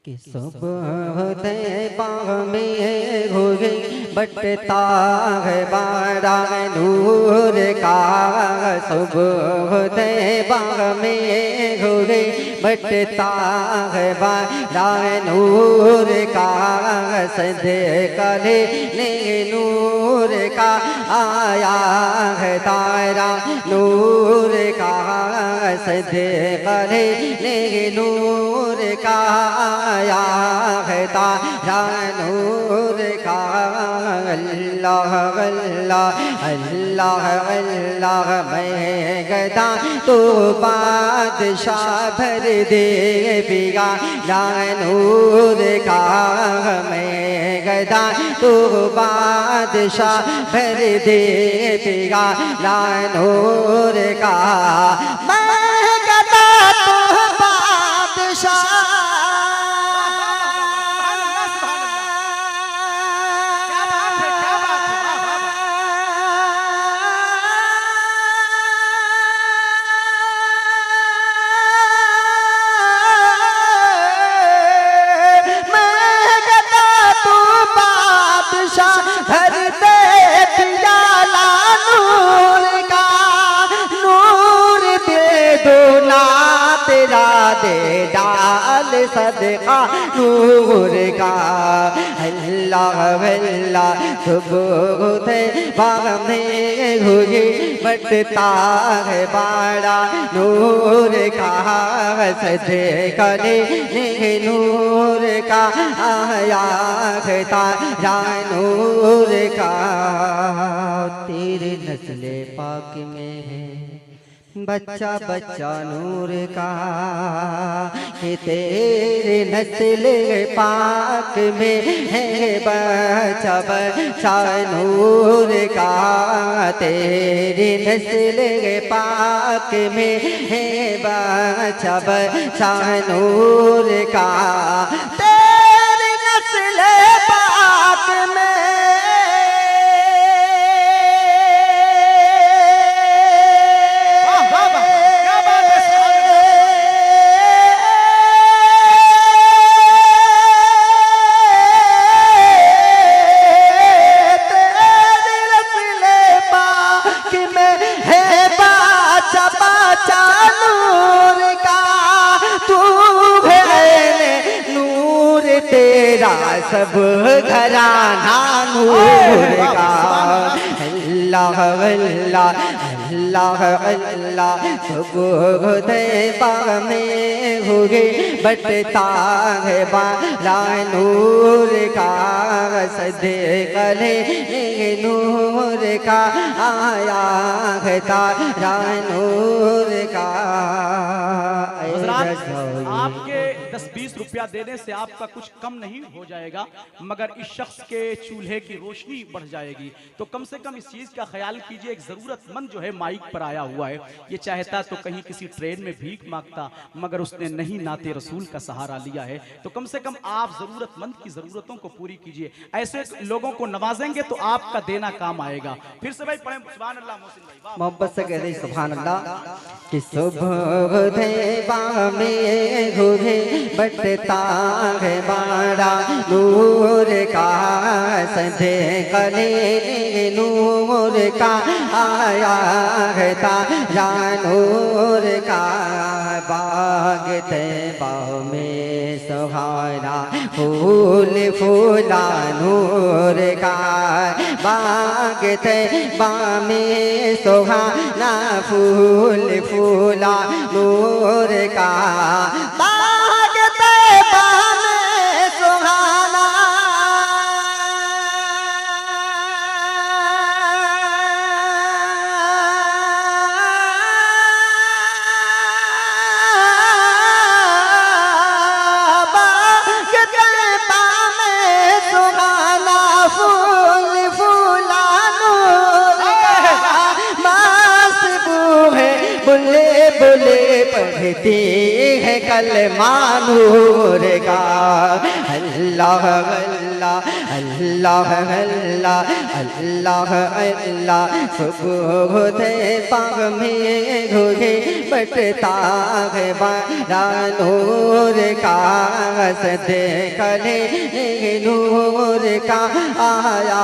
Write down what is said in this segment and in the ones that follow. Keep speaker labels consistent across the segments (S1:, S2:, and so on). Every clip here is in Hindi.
S1: कि सुबह तैबा में हो गई बटता है बारा नूर का। सुबह तैबा में हो गई बटता है बारा नूर का। सदकले ने नूर का आया है तारा नूर का। सदकले ने नूर का आया है तारा नूर का। अल्लाह अल्लाह अल्लाह अल्लाह मैं गदा तो बादशाह भर दे पिया नूर का। मैं गदा तो बादशाह भर दे पिया नूर का। मैं गदा तो बादशाह भर दे पियाला नूर का। नूर दे दो ना तेरा दे डाल सदका नूर का। अल्लाह अल्लाह सुबह तैबा में हुई बटता है बाड़ा नूर का। सदकले ने नूर का आया है तारा नूर का। तेरे नस्ले पाक में है बच्चा बच्चा नूर का। कि तेरे नस्ले पाक में है बच्चा बच्चा नूर का। तेरे नस्ले पाक में है बच्चा बच्चा नूर का। तेरे नस्ले पाक में सब घराना नूर का। अल्लाह अल्लाह अल्लाह अल्लाह सुबह तैबा में हो गई बटता है बारा नूर का। सदकले नूर का आया है तारा नूर का।
S2: आपके 10-20 रुपया देने से आपका कुछ कम नहीं हो जाएगा, मगर इस शख्स के चूल्हे की रोशनी बढ़ जाएगी। तो कम से कम इस चीज का ख्याल कीजिए। एक जरूरतमंद जो है माइक पर आया हुआ है, ये चाहता तो कहीं किसी ट्रेन में भीख मांगता, मगर उसने नहीं नाते रसूल का सहारा लिया है। तो कम से कम आप जरूरतमंद की जरूरतों को पूरी कीजिए। ऐसे लोगों को नवाजेंगे तो आपका देना काम आएगा। फिर से भाई पढ़ें सुभान अल्लाह। मोहसिन भाई
S1: मोहब्बत से कह दे सुभान अल्लाह। कि सुबह तैबा में हुए बटता है बारा नूर का। सदकले नूर का आया है तारा नूर का। बाग तैबा में सुहाना फूल फूला नूर का। बाग तैबा में सुहाना फूल फूला नूर का। बाग तैबा में सुहाना बुले पढ़ती है कलमा नूर का। अल्लाह अल्लाह अल्लाह अल्लाह अल्लाह अल्लाह सुबह होते बाग में घोगे बटता है बारा नूर का सदे कले नूर का आया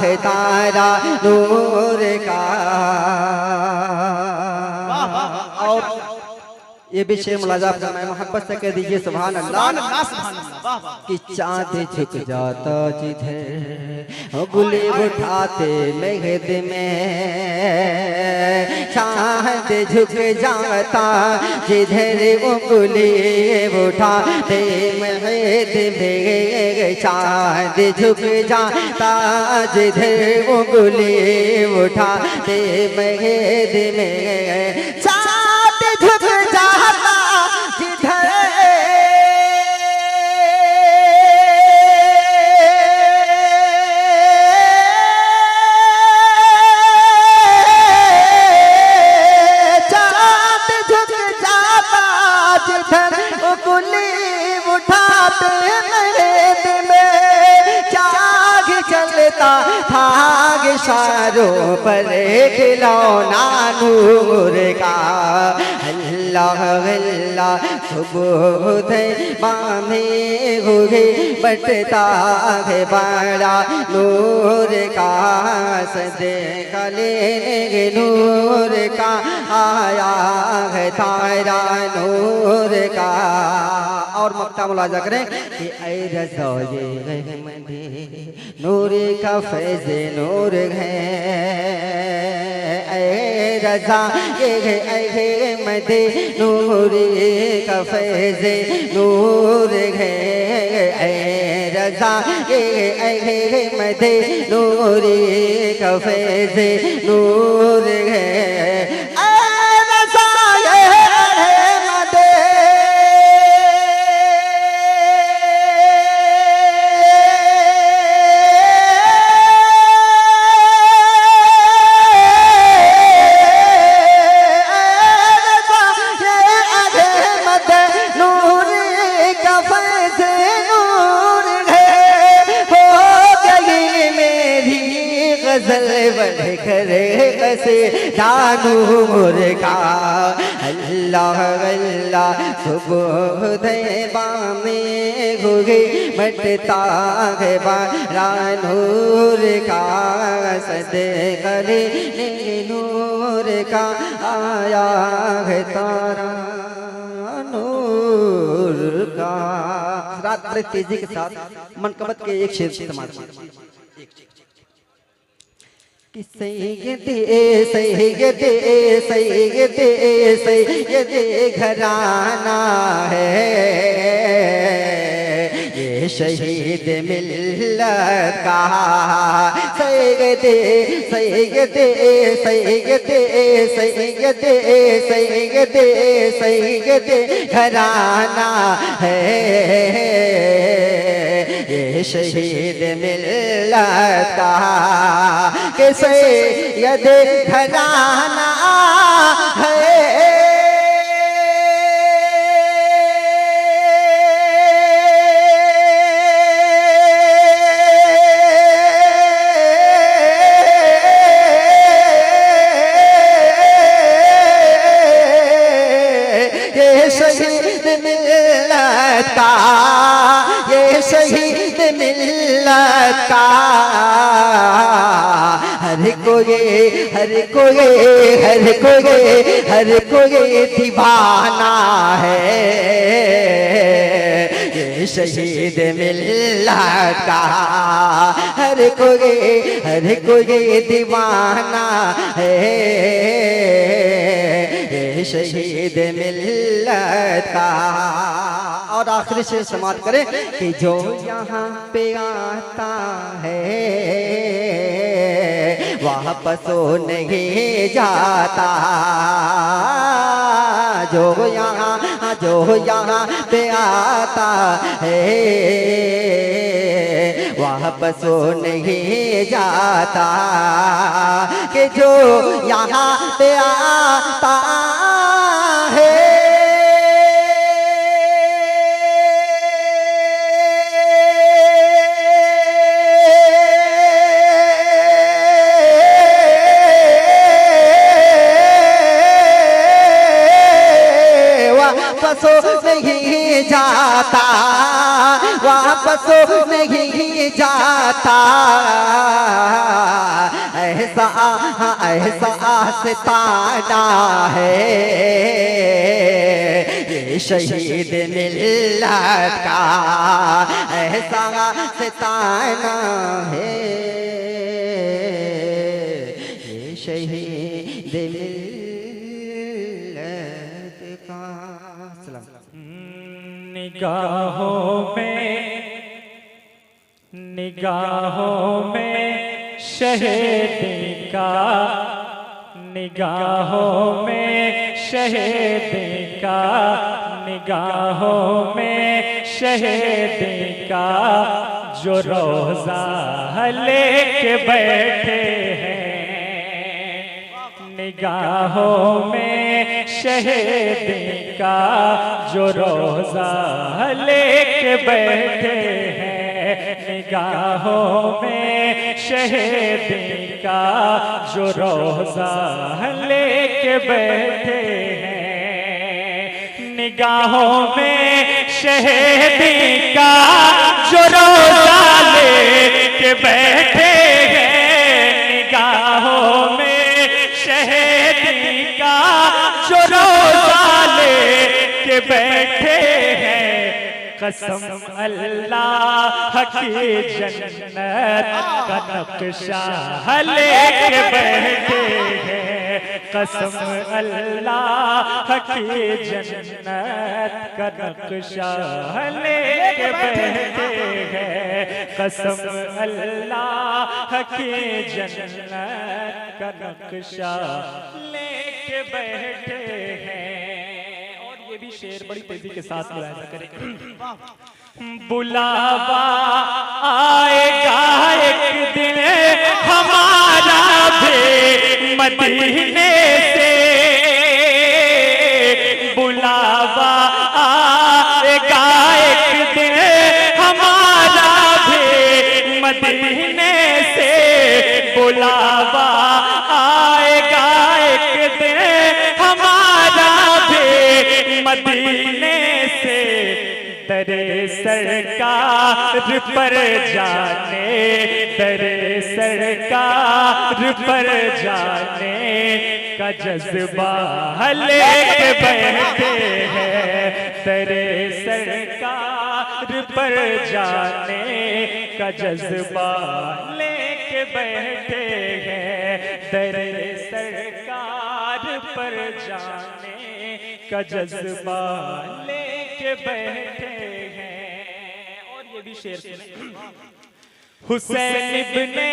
S1: है तारा नूर का। और ये भी शेर मुलाजा फरमाए मोहब्बत से कह दीजिए सुभान अल्लाह
S2: सुभान अल्लाह, वाह वाह।
S1: कि चाँद झुक जाता जिधर गुले उठाते मेहद में, चाँद झुक जाता जिधर गुले उठाते मेहद में, चाँद झुक जाता जिधर गुले उठाते मेहद में, चाँद झुक जाता जिधर भाग इशारों पर खिलौना नूर का। अल्लाह अल्लाह सुबह बामे हुए बटता है बड़ा नूर का, सदे कले नूर का आया है तारा नूर का। और मक्ता मुलाजा करें कि ऐ रज़ाए रहमते नूर का फैज़ नूर है, ऐ रज़ा ये मदे नूर का फैज़ नूर है, ऐ रज़ा ये मदे नूर का फैज़ नूर है, से दानूर का। अल्लाह अल्लाह सुबह बामे हुए बटता है बारा नूर का, सदे गले नूर का आया है तारा नूर का। रात बड़े तेजी के साथ मनकबत के एक शेर समाज कि सैयदे सैयदे सैयदे सैयदे घराना है, ये शहीद मिल्लत का। सैयदे सैयदे सैयदे सैयदे सैयदे सैयदे घराना है, ये शहीद मिल्लत का। के सैयद घराना है, ये शहीद मिल्लत का, ये शहीद मिल्लत का। हर कोई हर कोई हर कोई हर कोई दीवाना है, ये शहीद मिल्लत का। हर कोई दीवाना है, ये शहीद मिल्लत का। और आखिरी से समाप्त करें कि जो यहाँ पे आता है वापस नहीं जाता, जो यहाँ पे आता है वापस नहीं जाता, कि जो यहाँ पे आता है आता, वापस नहीं जाता। ऐसा आस्ताना है ये शहीद मिल्लत का, ऐसा आस्ताना है ये शहीद मिल्लत का। सलाम।
S3: निगाहों में शहीदी का, निगाहों में शहीदी का, निगाहों में शहीदी का, जो रोज़ा लेके बैठे हैं। निगाहों में शहीदी का, जो रोज़ा लेके बैठे हैं। निगाहों में शहीदी का, जो रोज़ा लेके बैठे हैं। निगाहों में शहीदी का, जो रोज़ा लेके बैठे हैं। निगाहों में शहीदी का, जो रोज़ा लेके बैठे हैं। कसम अल्लाह की जन्नत का नक्शा लेके बैठे हैं। कसम अल्लाह की जन्नत का नक्शा लेके बैठे हैं। कसम अल्लाह की जन्नत का नक्शा लेके बैठे हैं। ये भी शेर बड़ी तेजी के साथ मुलाहिजा करेंगे। बुलावा आएगा एक दिन हमारा भी मदीने से, बुलावा आएगा एक दिन हमारा भी मदीने से, बुलावा आएगा एक दिन हमारा भी मदीने से। दरे सरकार पर जाने, दरे सरकार पर जाने का जज्बा लेके बैठे हैं। दरे सरकार पर जाने का जज्बा लेके बैठे हैं। दरे सरकार पर जाने का जज्बा लेके बैठे हैं। और ये भी शेर सुने। हुसैन इब्ने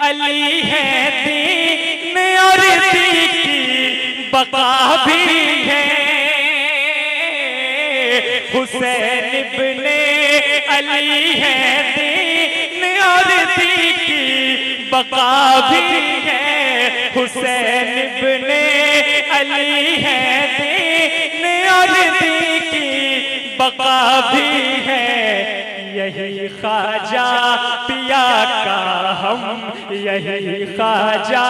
S3: अली है दीन और दी की बका भी है। हुसैन इब्ने अली है दीन और दी की बका भी है। हुसैन इब्ने अली है दीन और दी की बका भी है। यही ख्वाजा पिया का हम, यही ख्वाजा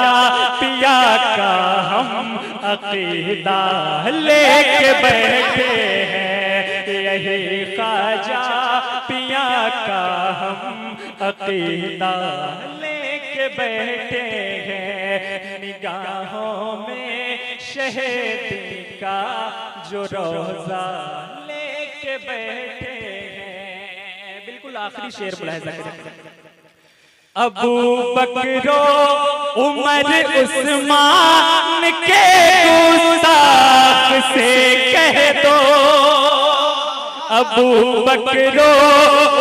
S3: पिया का हम अकीदा लेके बैठे हैं। यही ख्वाजा पिया का हम अकीदा लेके बैठे हैं। निगाहों में शहीदी का जो रोज़ा लेके बैठे हैं। बिल्कुल आखिरी शेर मुलाहिजा करें। अबू बकरो उमर उस्मान के गुस्ताख से कह दो। अबू बकरो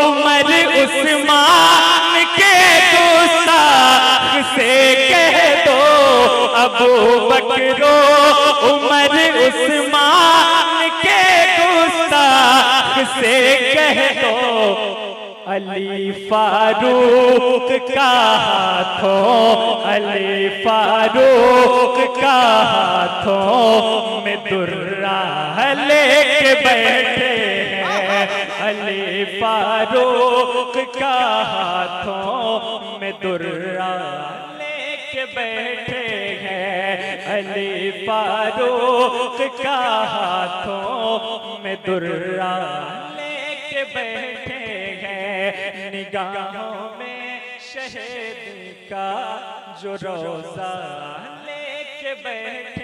S3: उमर उस्मान के गुस्ताख से कह दो। अबू बकरो उमर उस्मान के गुस्ताख से कह दो। अली फारूक का हाथों, अली फारूक का हाथों में दुर्रा लेके बैठे हैं। अली फारूक का हाथों में दुर्रा लेके बैठे हैं। अली फारूक का हाथों में दुर्रा लेके बैठे हैं, निगाहों में शहीद का जो रोजा लेके बैठे